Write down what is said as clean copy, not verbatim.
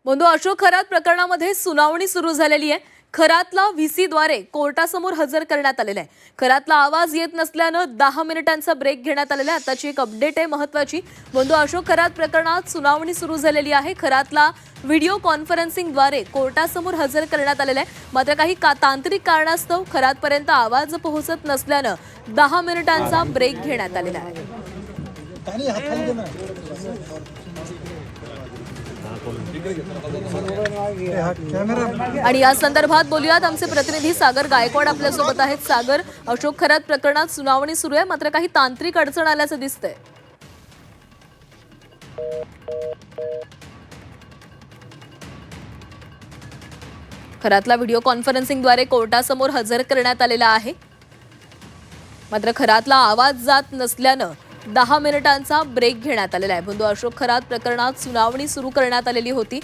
बंधू अशोक खरात प्रकरणामध्ये सुनावणी सुरू झालेली आहे। खरातला व्हीसीद्वारे कोर्टासमोर हजर करण्यात आलेला आहे। खरातला आवाज येत नसल्यानं 10 मिनिटांचा ब्रेक घेण्यात आलेला आहे। आताची एक अपडेट आहे महत्त्वाची। बंधू अशोक खरात प्रकरणात सुनावणी सुरू झालेली आहे। खरातला व्हिडिओ कॉन्फरन्सिंगद्वारे कोर्टासमोर हजर करण्यात आलेला आहे। मात्र काही तांत्रिक कारणास्तव खरातपर्यंत आवाज पोहोचत नसल्यानं 10 मिनिटांचा ब्रेक घेण्यात आलेला आहे। आणि या संदर्भात बोलूयात, आमचे प्रतिनिधी सागर गायकवाड आपल्या सोबत आहेत। सागर, अशोक खरात प्रकरणात सुनावणी सुरू आहे, मात्र काही तांत्रिक अडचण आल्याचं दिसतंय। खरातला व्हिडिओ कॉन्फरन्सिंगद्वारे कोर्टासमोर हजर करण्यात आलेला आहे, मात्र खरातला आवाज जात नसल्यानं 10 मिनिटांचा ब्रेक घेण्यात आलेला आहे। बंधू अशोक खरात प्रकरणात सुनावणी सुरू करण्यात आलेली होती।